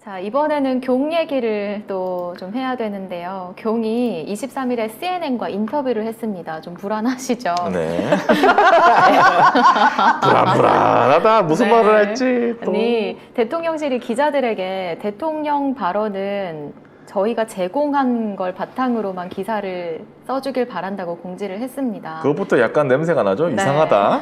자, 이번에는 경 얘기를 또 좀 해야 되는데요. 경이 23일에 CNN과 인터뷰를 했습니다. 좀 불안하시죠? 네. 불안하다. 무슨 네. 말을 할지 또. 아니, 대통령실이 기자들에게 대통령 발언은 저희가 제공한 걸 바탕으로만 기사를 써주길 바란다고 공지를 했습니다. 그것부터 약간 냄새가 나죠? 네. 이상하다.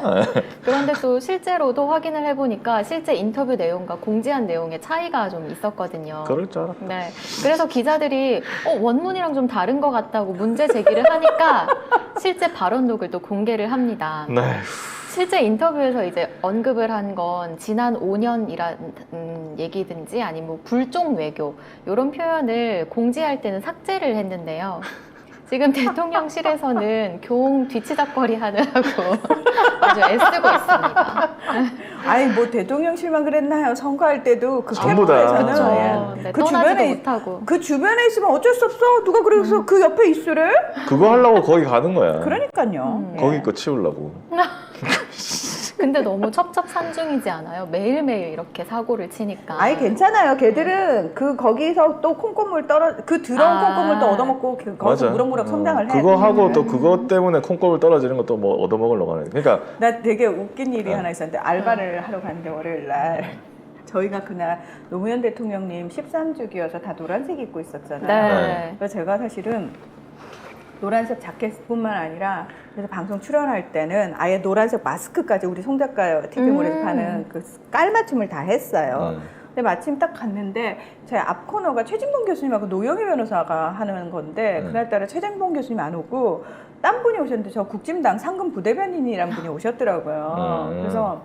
그런데 또 실제로도 확인을 해보니까 실제 인터뷰 내용과 공지한 내용에 차이가 좀 있었거든요. 그럴 줄 알았다. 네. 그래서 기자들이 원문이랑 좀 다른 것 같다고 문제 제기를 하니까 실제 발언록을 또 공개를 합니다. 네. 실제 인터뷰에서 이제 언급을 한 건 지난 5년이라는 얘기든지 아니면 뭐 불종 외교 이런 표현을 공지할 때는 삭제를 했는데요. 지금 대통령실에서는 경 뒤치다거리 하느라고 아주 애쓰고 있습니다. 아니 뭐 대통령실만 그랬나요? 선거할 때도 그 전부 다. 캠프에서는 그렇죠. 네, 그 떠나지도 주변에 못하고. 그 주변에 있으면 어쩔 수 없어. 누가 그래서 그 옆에 있으래? 그거 하려고 거기 가는 거야. 그러니까요. 예. 거기 거 치우려고. 근데 너무 첩첩산중이지 않아요? 매일매일 이렇게 사고를 치니까. 아니 괜찮아요. 걔들은 그 거기서 또 콩고물 그 더러운 콩고물 또 얻어먹고 거기서 맞아. 무럭무럭 성장을 해. 그거 하고 또 그것 때문에 콩고물 떨어지는 것도 뭐 얻어먹으려고 하는. 그러니까 나 되게 웃긴 일이 네. 하나 있었는데 알바를 하러 갔는데 월요일 날 저희가 그날 노무현 대통령님 13주기여서 다 노란색 입고 있었잖아요. 네. 그래서 제가 사실은 노란색 자켓뿐만 아니라 그래서 방송 출연할 때는 아예 노란색 마스크까지 우리 송 작가 TV몰에서 파는 그 깔맞춤을 다 했어요. 근데 마침 딱 갔는데 제 앞 코너가 최진봉 교수님하고 노영희 변호사가 하는 건데 그날따라 최진봉 교수님 안 오고 딴 분이 오셨는데 저 국진당 상금 부대변인이라는 분이 오셨더라고요. 그래서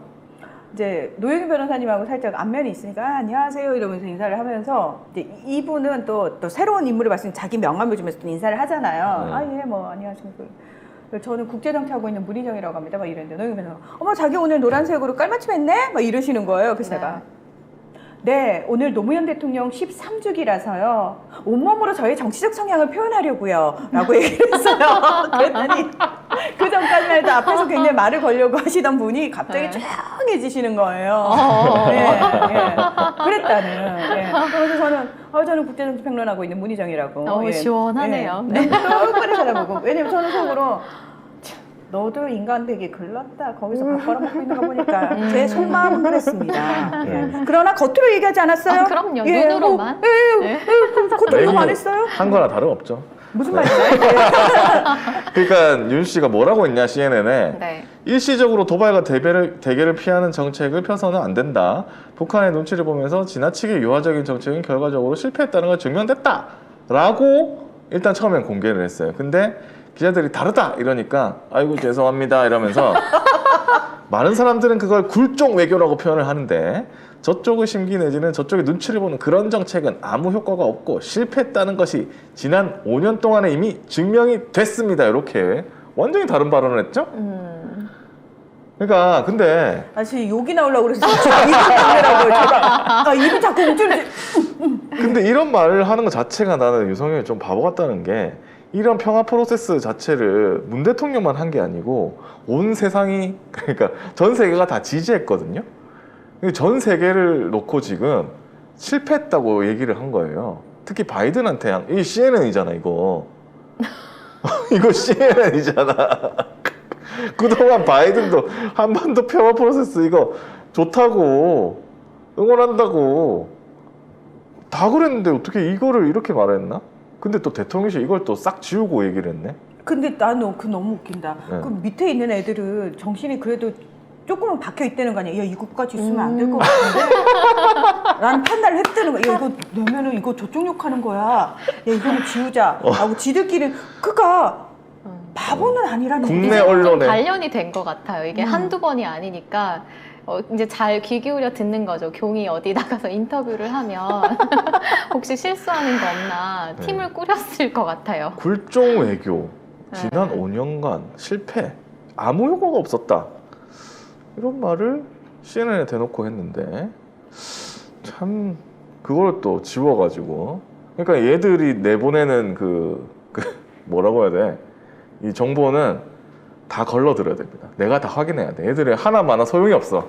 이제 노영희 변호사님하고 살짝 안면이 있으니까 안녕하세요 이러면서 인사를 하면서 이제 이분은 또 새로운 인물을 봤을 때 자기 명함을 주면서 또 인사를 하잖아요. 아 예 뭐 안녕하십니까. 저는 국제정치하고 있는 문희정이라고 합니다. 막 이랬는데 노영희 변호사가 어머 자기 오늘 노란색으로 깔맞춤했네? 막 이러시는 거예요. 그래서 제가 네, 오늘 노무현 대통령 13주기라서요. 온몸으로 저의 정치적 성향을 표현하려고요. 라고 얘기를 했어요. 그랬더니 그 전까지만 해도 앞에서 굉장히 말을 걸려고 하시던 분이 갑자기 조용해지시는 거예요. 예, 예. 그랬다는. 예. 그래서 저는 국제정치평론하고 있는 문희정이라고. 너무 시원하네요. 네. 똑바로 쳐다보고. 왜냐면 저는 속으로 너도 인간 되게 글렀다. 거기서 밥 벌어먹고 있는 거 보니까 제 속마음은 그랬습니다. 예. 그러나 겉으로 얘기하지 않았어요? 그럼요. 눈으로만. 겉으로만 했어요? 한 거나 다름없죠. 무슨 말이에요? 그러니까 윤 씨가 뭐라고 했냐 CNN에 네. 일시적으로 도발과 대결을 피하는 정책을 펴서는 안 된다. 북한의 눈치를 보면서 지나치게 유화적인 정책은 결과적으로 실패했다는 걸 증명됐다. 라고 일단 처음엔 공개를 했어요. 근데 기자들이 다르다 이러니까 아이고 죄송합니다 이러면서 많은 사람들은 그걸 굴종 외교라고 표현을 하는데 저쪽의 심기 내지는 저쪽의 눈치를 보는 그런 정책은 아무 효과가 없고 실패했다는 것이 지난 5년 동안에 이미 증명이 됐습니다. 이렇게 완전히 다른 발언을 했죠? 그러니까 근데 사실 욕이 나오려고 그래서 입이 나오라고요. 제가 입이 자꾸 움찔움찔. 근데 이런 말을 하는 것 자체가 나는 유성현이 좀 바보 같다는 게 이런 평화 프로세스 자체를 문 대통령만 한 게 아니고 온 세상이 그러니까 전 세계가 다 지지했거든요. 전 세계를 놓고 지금 실패했다고 얘기를 한 거예요. 특히 바이든한테 이 CNN이잖아 이거. 이거 CNN이잖아. 그동안 바이든도 한반도 평화 프로세스 이거 좋다고 응원한다고 다 그랬는데 어떻게 이거를 이렇게 말했나? 근데 또 대통령실 이걸 또 싹 지우고 얘기를 했네. 근데 나는 그 너무 웃긴다. 그 밑에 있는 애들은 정신이 그래도 조금은 박혀 있다는 거 아니야? 야 이거까지 있으면 안 될 것 같은데? 라는 판단을 했다는 거야. 야 이거 내면은 이거 저쪽 욕하는 거야. 야 이거는 지우자. 하고 지들끼리 그가 바보는 아니라는 국내 거지. 좀 언론에 단련이 된 것 같아요. 이게 한두 번이 아니니까 이제 잘 귀 기울여 듣는 거죠. 경이 어디 나가서 인터뷰를 하면 혹시 실수하는 거 없나 팀을 꾸렸을 것 같아요. 굴종 외교 지난 5년간 실패 아무 효과가 없었다 이런 말을 CNN에 대놓고 했는데 참 그걸 또 지워가지고 그러니까 얘들이 내보내는 그 뭐라고 해야 돼? 이 정보는 다 걸러들어야 됩니다. 내가 다 확인해야 돼. 얘들이 하나마나 소용이 없어.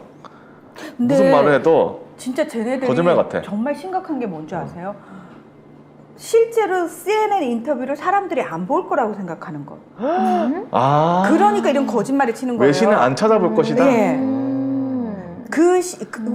무슨 말을 해도 진짜 쟤네들이 거짓말 같아. 정말 심각한 게 뭔지 아세요? 실제로 CNN 인터뷰를 사람들이 안 볼 거라고 생각하는 거. 아. 그러니까 이런 거짓말을 치는 거예요. 외신은 안 찾아볼 것이다. 네.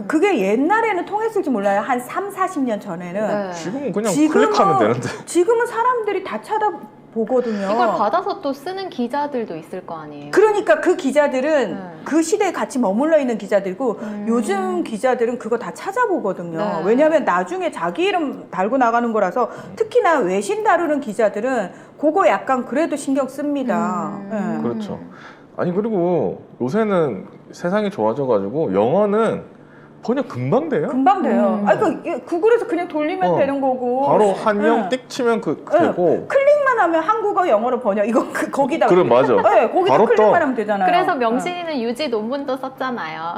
그게 옛날에는 통했을지 몰라요. 한 3, 40년 전에는. 네. 지금은 그냥 지금은- 클릭하면 되는데. 지금은 사람들이 다 찾아보거든요. 이걸 받아서 또 쓰는 기자들도 있을 거 아니에요. 그러니까 그 기자들은 네. 그 시대에 같이 머물러 있는 기자들이고 음. 요즘 기자들은 그거 다 찾아보거든요. 네. 왜냐하면 나중에 자기 이름 달고 나가는 거라서 특히나 외신 다루는 기자들은 그거 약간 그래도 신경 씁니다. 네. 그렇죠. 아니 그리고 요새는 세상이 좋아져가지고 영어는 번역 금방 돼요. 금방 돼요. 음. 아, 그러니까 구글에서 그냥 돌리면 되는 거고. 바로 한영 네. 띡 치면 그 네. 되고. 클릭만 하면 한국어 영어로 번역. 이거 거기다. 그래 맞아. 네, 거기다 바로 클릭만 떠. 하면 되잖아요. 그래서 명신이는 유지 논문도 썼잖아요.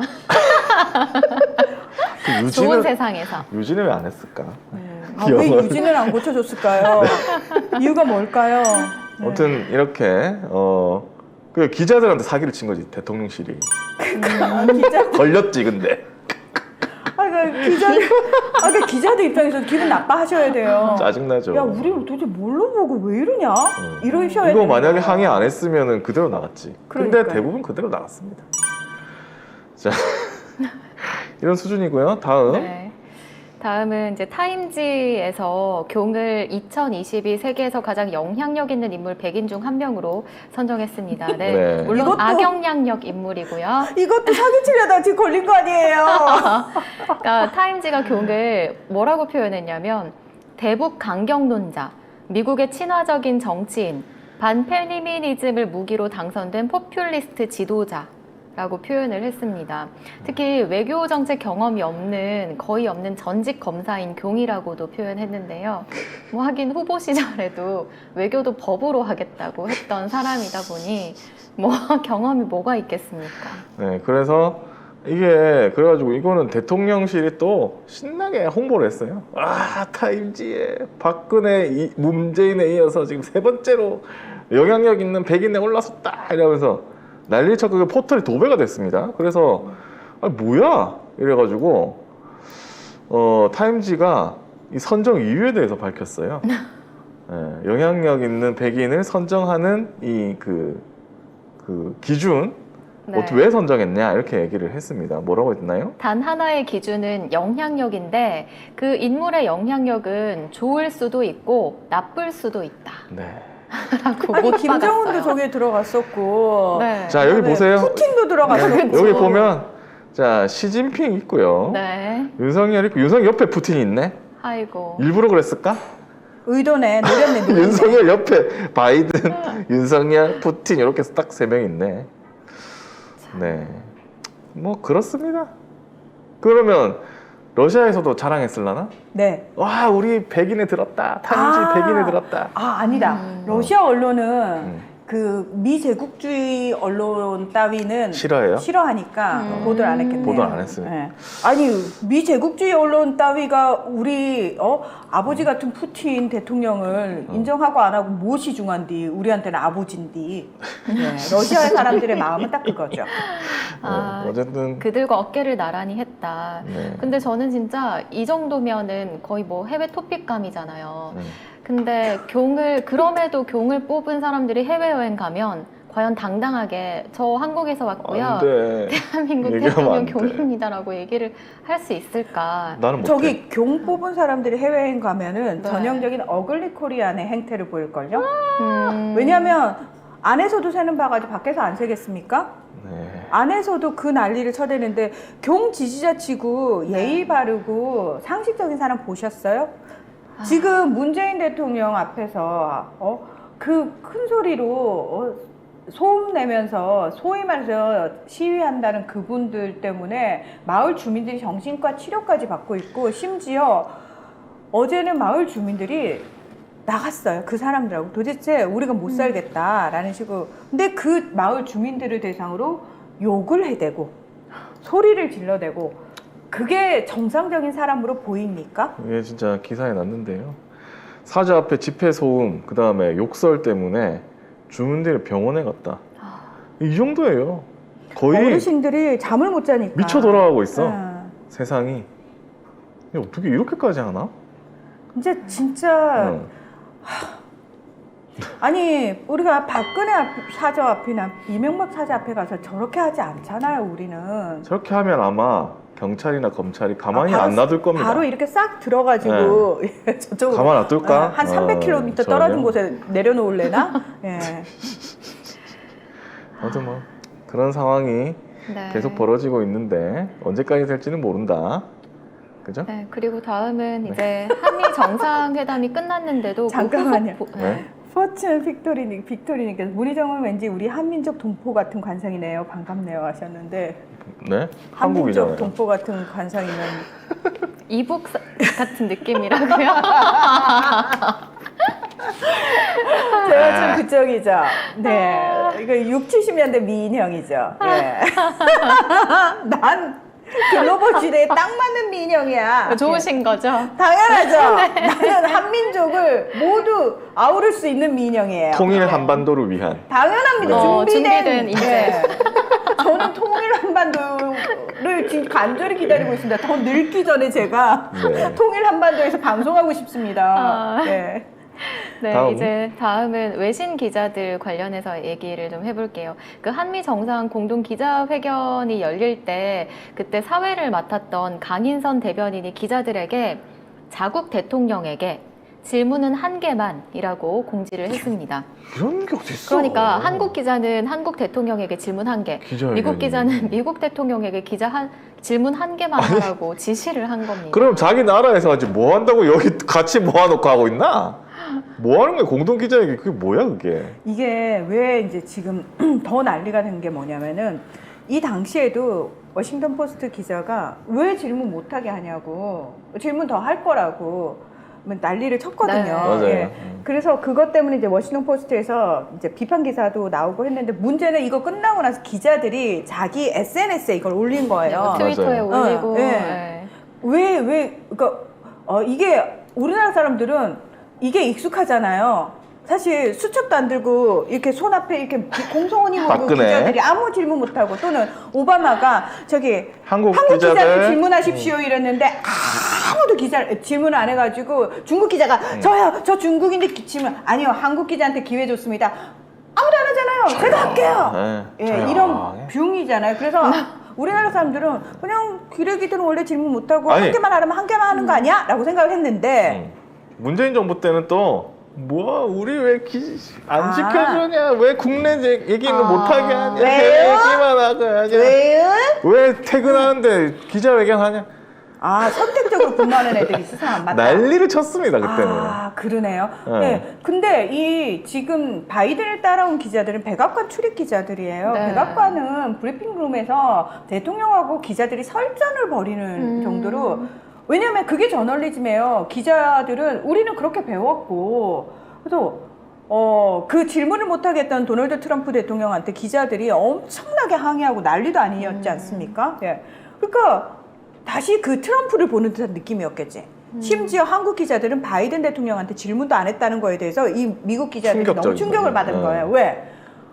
그 좋은 유지는 세상에서. 유지는 왜 안 했을까? 아, 왜 유진을 안 고쳐줬을까요? 이유가 뭘까요? 네. 아무튼 이렇게 그 기자들한테 사기를 친 거지 대통령실이. 기자. 걸렸지 근데. 그 기자들 입장에서 기분 나빠하셔야 돼요. 짜증나죠. 야, 우리 도대체 뭘로 보고 왜 이러냐? 이러셔야 이거 돼요. 만약에 항의 안 했으면은 그대로 나갔지. 근데 그러니까요. 대부분 그대로 나갔습니다. 자 이런 수준이고요. 다음. 네. 다음은 이제 타임지에서 경을 2022 세계에서 가장 영향력 있는 인물 100인 중 한 명으로 선정했습니다. 네. 네. 물론 이것도- 악영향력 인물이고요. 이것도 사기치려다 지금 걸린 거 아니에요? 그러니까 타임지가 경을 뭐라고 표현했냐면 대북 강경론자, 미국의 친화적인 정치인, 반페미니즘을 무기로 당선된 포퓰리스트 지도자. 라고 표현을 했습니다. 특히 외교 정책 경험이 거의 없는 전직 검사인 경이라고도 표현했는데요. 뭐 하긴 후보 시절에도 외교도 법으로 하겠다고 했던 사람이다 보니 뭐 경험이 뭐가 있겠습니까? 네, 그래서 이게 그래가지고 이거는 대통령실이 또 신나게 홍보를 했어요. 아 타임지에 박근혜, 문재인에 이어서 지금 세 번째로 영향력 있는 100인에 올라섰다 이러면서 난리 쳤고 그 포털이 도배가 됐습니다. 그래서 아 뭐야 이래가지고 타임지가 이 선정 이유에 대해서 밝혔어요. 네, 영향력 있는 100인을 선정하는 이 그 기준 네. 왜 선정했냐 이렇게 얘기를 했습니다. 뭐라고 했나요? 단 하나의 기준은 영향력인데 그 인물의 영향력은 좋을 수도 있고 나쁠 수도 있다. 네. 라고 아니 못 김정은도 받았어요. 저기에 들어갔었고. 네. 자 여기 그다음에 보세요. 푸틴도 들어갔었고. 여기 보면 자 시진핑 있고요. 네. 윤석열 있고 윤석열 옆에 푸틴이 있네. 아이고. 일부러 그랬을까? 의도네, 노렸네. 윤석열 옆에 바이든, 윤석열, 푸틴 이렇게 딱 세 명 있네. 네, 뭐 그렇습니다. 그러면 러시아에서도 자랑했을라나? 네. 와 우리 백인에 들었다. 타임지 백인에 들었다. 아니다. 러시아 언론은 음. 그 미제국주의 언론 따위는 싫어해요? 싫어하니까 보도를 안 했겠네요. 보도를 안 했어요. 네. 아니 미제국주의 언론 따위가 우리 아버지 같은 푸틴 대통령을 인정하고 안 하고 무엇이 중요한디 우리한테는 아버지인디. 네. 러시아의 사람들의 마음은 딱 그거죠. 아, 어쨌든 그들과 어깨를 나란히 했다. 네. 근데 저는 진짜 이 정도면은 거의 뭐 해외 토픽감이잖아요. 음. 근데 그럼에도 경을 뽑은 사람들이 해외여행 가면 과연 당당하게 저 한국에서 왔고요. 안 돼. 대한민국 얘기하면 안 대통령 돼. 경입니다라고 얘기를 할 수 있을까? 나는 못해. 저기 경 뽑은 사람들이 해외여행 가면은 네. 전형적인 어글리 코리안의 행태를 보일걸요? 음, 왜냐하면 안에서도 새는 바가지 밖에서 안 새겠습니까? 네. 안에서도 그 난리를 쳐대는데 경 지지자치고 예의 바르고 상식적인 사람 보셨어요? 지금 문재인 대통령 앞에서 그 큰 소리로 소음 내면서 소위 말해서 시위한다는 그분들 때문에 마을 주민들이 정신과 치료까지 받고 있고 심지어 어제는 마을 주민들이 나갔어요. 그 사람들하고 도대체 우리가 못 살겠다라는 식으로. 근데 그 마을 주민들을 대상으로 욕을 해대고 소리를 질러대고 그게 정상적인 사람으로 보입니까? 이게 진짜 기사에 났는데요. 사자 앞에 집회 소음, 그 다음에 욕설 때문에 주민들이 병원에 갔다. 이 정도예요. 거의 어르신들이 잠을 못 자니까 미쳐 돌아가고 있어. 응. 세상이. 어떻게 이렇게까지 하나? 이제 진짜 응. 아니 우리가 박근혜 사저 앞이나 이명박 사저 앞에 가서 저렇게 하지 않잖아요. 우리는 저렇게 하면 아마 경찰이나 검찰이 가만히 바로- 안 놔둘 겁니다. 바로 이렇게 싹 들어가지고 저쪽으로 가만 놔둘까? 한 300km 떨어진 곳에 내려놓을래나? 예. 아무튼 뭐 그런 상황이 네. 계속 벌어지고 있는데 언제까지 될지는 모른다. 그죠? 네, 그리고 다음은 이제 한미 정상회담이 끝났는데도 그 잠깐만요. 후속 네? 포춘 빅토리님께서 문희정은 왠지 우리 한민족 동포 같은 관상이네요. 반갑네요 하셨는데 네? 한민족 한국이잖아요. 동포 같은 관상이면 이북 같은 느낌이라고요? 제가 좀 그쪽이죠. 네, 이거 6, 70년대 미인형이죠. 예. 난 글로벌 시대에 딱 맞는 미인형이야. 좋으신 거죠? 당연하죠. 나는 한민족을 모두 아우를 수 있는 미인형이에요. 통일 한반도를 위한. 당연합니다. 준비된 인재. 네. 저는 통일 한반도를 지금 간절히 기다리고 있습니다. 더 늙기 전에 제가 네. 통일 한반도에서 방송하고 싶습니다. 아. 네. 네, 다음. 이제 다음은 외신 기자들 관련해서 얘기를 좀 해볼게요. 그 한미 정상 공동 기자회견이 열릴 때 그때 사회를 맡았던 강인선 대변인이 기자들에게 자국 대통령에게 질문은 한 개만이라고 공지를 했습니다. 이런 게 어딨어? 그러니까 한국 기자는 한국 대통령에게 질문 한 개, 기자회견이. 미국 기자는 미국 대통령에게 질문 한 개만 하라고 지시를 한 겁니다. 그럼 자기 나라에서 하지 뭐 한다고 여기 같이 모아놓고 하고 있나? 뭐 하는 거야? 공동 기자회견 그게 뭐야 그게? 이게 왜 이제 지금 더 난리가 된 게 뭐냐면은 이 당시에도 워싱턴 포스트 기자가 왜 질문 못하게 하냐고 질문 더 할 거라고 난리를 쳤거든요. 네. 맞아요. 예. 그래서 그것 때문에 이제 워싱턴 포스트에서 이제 비판 기사도 나오고 했는데 문제는 이거 끝나고 나서 기자들이 자기 SNS에 이걸 올린 거예요. 트위터에 맞아요. 올리고 네. 네. 그러니까 이게 우리나라 사람들은 이게 익숙하잖아요. 사실 수첩도 안 들고 이렇게 손 앞에 이렇게 공손히 보고 박근혜. 기자들이 아무 질문 못 하고 또는 오바마가 저기 한국 기자들 기자들 질문하십시오 이랬는데 아무도 질문을 안 해가지고 중국 기자가 저 중국인데 질문 아니요 한국 기자한테 기회 줬습니다. 아무도 안 하잖아요. 제가 할게요. 네, 예, 이런 뷰이잖아요. 그래서 우리나라 사람들은 그냥 기레기들은 원래 질문 못하고 아니. 한 개만 하려면 한 개만 하는 거 아니야? 라고 생각을 했는데 문재인 정부 때는 또 뭐 우리 왜 안 시켜주냐? 왜 국내 얘기는 못하게 하냐? 왜요? 얘기만 하고 하냐? 왜요? 왜 퇴근하는데 기자회견 하냐? 선택적으로 근무하는 애들이 세상 안 맞다. 난리를 쳤습니다 그때는. 그러네요. 네. 네. 근데 이 지금 바이든을 따라온 기자들은 백악관 출입 기자들이에요. 네. 백악관은 브리핑룸에서 대통령하고 기자들이 설전을 벌이는 정도로 왜냐하면 그게 저널리즘이에요. 기자들은 우리는 그렇게 배웠고 그래서 그 질문을 못하게 했던 도널드 트럼프 대통령한테 기자들이 엄청나게 항의하고 난리도 아니었지 않습니까? 예. 그러니까 다시 그 트럼프를 보는 듯한 느낌이었겠지. 심지어 한국 기자들은 바이든 대통령한테 질문도 안 했다는 거에 대해서 이 미국 기자들이 너무 충격적인 충격을 거죠. 받은 네. 거예요. 왜?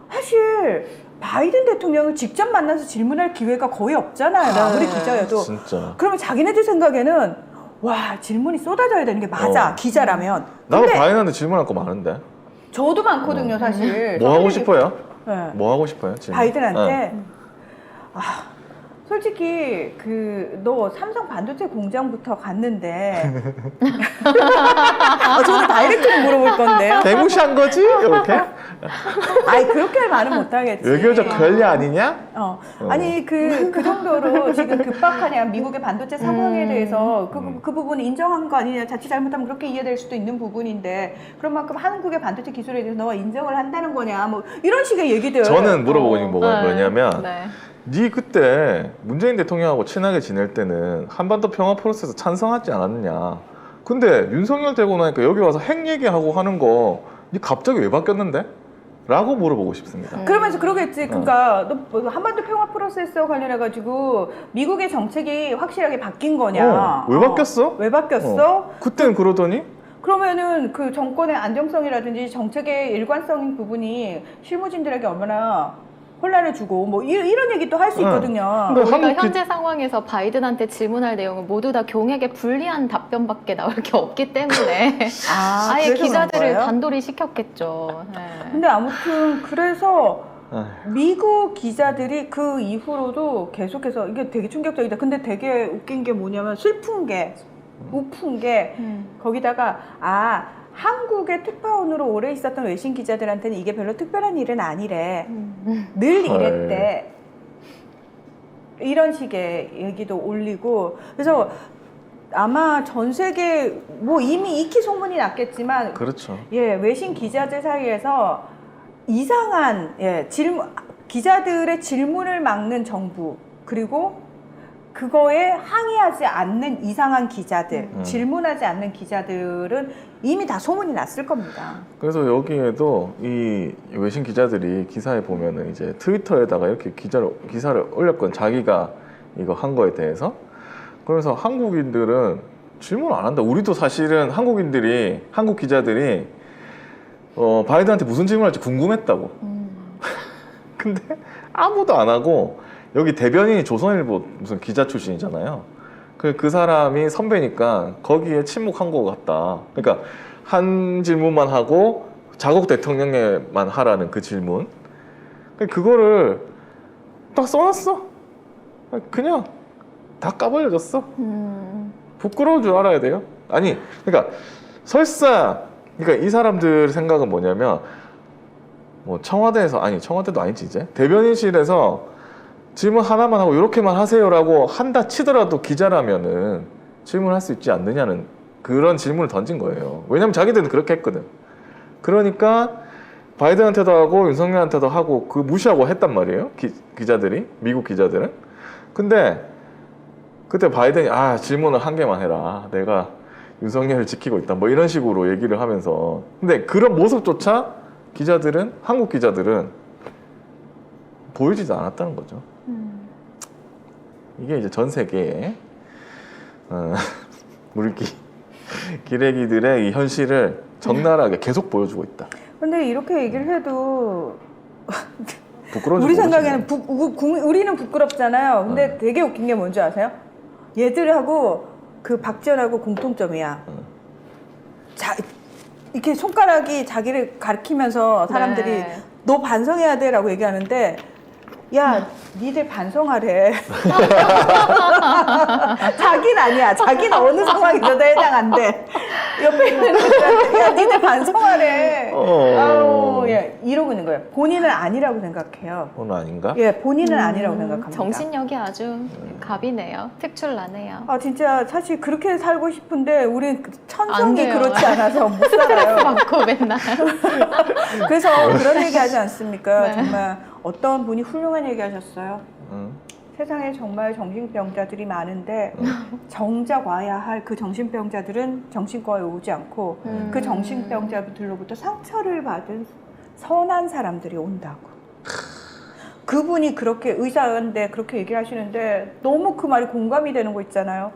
사실 바이든 대통령을 직접 만나서 질문할 기회가 거의 없잖아요. 아무리 기자여도. 진짜. 그러면 자기네들 생각에는 와 질문이 쏟아져야 되는 게 맞아. 기자라면. 나도 근데 바이든한테 질문할 거 많은데. 저도 많거든요, 사실. 뭐 하고 싶어요? 네. 뭐 하고 싶어요? 질문? 바이든한테 네. 솔직히 너 삼성 반도체 공장부터 갔는데 저는 다이렉트로 물어볼 건데요. 대무시한 거지? 이렇게? 그렇게 말은 못하겠지. 외교적 결례 아니냐? 아니 그 정도로 지금 급박하냐 미국의 반도체 상황에 대해서 그 부분 인정한 거 아니냐 자칫 잘못하면 그렇게 이해될 수도 있는 부분인데 그런 만큼 한국의 반도체 기술에 대해서 너가 인정을 한다는 거냐 뭐 이런 식의 얘기들. 저는 물어보고 있는 게 뭐냐면 네. 네 그때 문재인 대통령하고 친하게 지낼 때는 한반도 평화 프로세스 찬성하지 않았느냐. 근데 윤석열 되고 나니까 여기 와서 핵 얘기하고 하는 거 네 갑자기 왜 바뀌었는데? 라고 물어보고 싶습니다. 그러면서 그러겠지. 그러니까 너 한반도 평화 프로세스와 관련해가지고 미국의 정책이 확실하게 바뀐 거냐? 왜 바뀌었어? 왜 바뀌었어? 그땐 그러더니 그러면은 그 정권의 안정성이라든지 정책의 일관성인 부분이 실무진들에게 얼마나 혼란을 주고 뭐 이런 얘기도 할 수 있거든요. 근데 우리가 한국 현재 상황에서 바이든한테 질문할 내용은 모두 다 경에게 불리한 답변밖에 나올 게 없기 때문에 아예 그래서 그런 기자들을 거예요? 단돌이 시켰겠죠. 네. 근데 아무튼 그래서 아휴, 미국 기자들이 그 이후로도 계속해서 이게 되게 충격적이다. 근데 되게 웃긴 게 뭐냐면 슬픈 게 우픈 게 거기다가 한국의 특파원으로 오래 있었던 외신 기자들한테는 이게 별로 특별한 일은 아니래. 늘 이랬대. 이런 식의 얘기도 올리고 그래서 아마 전 세계 뭐 이미 익히 소문이 났겠지만 그렇죠. 예, 외신 기자들 사이에서 이상한 기자들의 질문을 막는 정부 그리고 그거에 항의하지 않는 이상한 기자들, 질문하지 않는 기자들은 이미 다 소문이 났을 겁니다. 그래서 여기에도 이 외신 기자들이 기사에 보면은 이제 트위터에다가 이렇게 기사를 올렸거든. 자기가 이거 한 거에 대해서. 그래서 한국인들은 질문 안 한다. 우리도 사실은 한국 기자들이 바이든한테 무슨 질문할지 궁금했다고. 근데 아무도 안 하고 여기 대변인이 조선일보 무슨 기자 출신이잖아요. 그 사람이 선배니까 거기에 침묵한 것 같다. 그러니까 한 질문만 하고 자국 대통령에만 하라는 그 질문. 그거를 딱 써놨어. 그냥 다 까발려졌어. 부끄러운 줄 알아야 돼요. 아니, 그러니까 설사 그러니까 이 사람들 생각은 뭐냐면 뭐 청와대도 아니지 이제 대변인실에서 질문 하나만 하고 이렇게만 하세요라고 한다 치더라도 기자라면은 질문할 수 있지 않느냐는 그런 질문을 던진 거예요. 왜냐면 자기들은 그렇게 했거든. 그러니까 바이든한테도 하고 윤석열한테도 하고 그 무시하고 했단 말이에요. 기자들이 미국 기자들은. 근데 그때 바이든이 질문을 한 개만 해라. 내가 윤석열을 지키고 있다. 뭐 이런 식으로 얘기를 하면서. 근데 그런 모습조차 한국 기자들은 보여지지 않았다는 거죠. 이게 이제 전 세계의 기레기들의 이 현실을 적나라하게 계속 보여주고 있다. 근데 이렇게 얘기를 해도 부끄러운지 우리 모르지. 생각에는 우리는 부끄럽잖아요. 근데 되게 웃긴 게 뭔지 아세요? 얘들하고 그 박지원하고 공통점이야. 이렇게 손가락이 자기를 가리키면서 사람들이 네. 너 반성해야 돼라고 얘기하는데 야, 니들 반성하래. 자기는 아니야. 자기는 어느 상황에서도 해당 안 돼. 옆에 있는 애들한테 야, 니들 반성하래. 아우, 예, 이러고 있는 거예요. 본인은 아니라고 생각해요. 오늘 아닌가? 예, 본인은 아니라고 생각합니다. 정신력이 아주 갑이네요. 특출나네요. 진짜 사실 그렇게 살고 싶은데 우리 안 천성이 돼요. 그렇지 않아서 못 살아요. 받고 맨날. 그래서 그런 얘기 하지 않습니까? 네. 정말 어떤 분이 훌륭한 얘기 하셨어요. 응. 세상에 정말 정신병자들이 많은데 정작 와야 할 그 정신병자들은 정신과에 오지 않고 그 정신병자들로부터 상처를 받은 선한 사람들이 온다고. 그분이 그렇게 의사인데 그렇게 얘기하시는데 너무 그 말이 공감이 되는 거 있잖아요.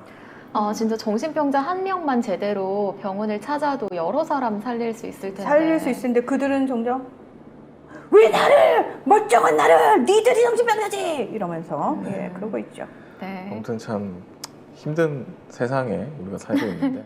진짜 정신병자 한 명만 제대로 병원을 찾아도 여러 사람 살릴 수 있을 텐데. 살릴 수 있는데 그들은 종종 왜 나를 멀쩡한 나를 니들이 정신병자지 이러면서 예 그러고 있죠. 네. 아무튼 참 힘든 세상에 우리가 살고 있는데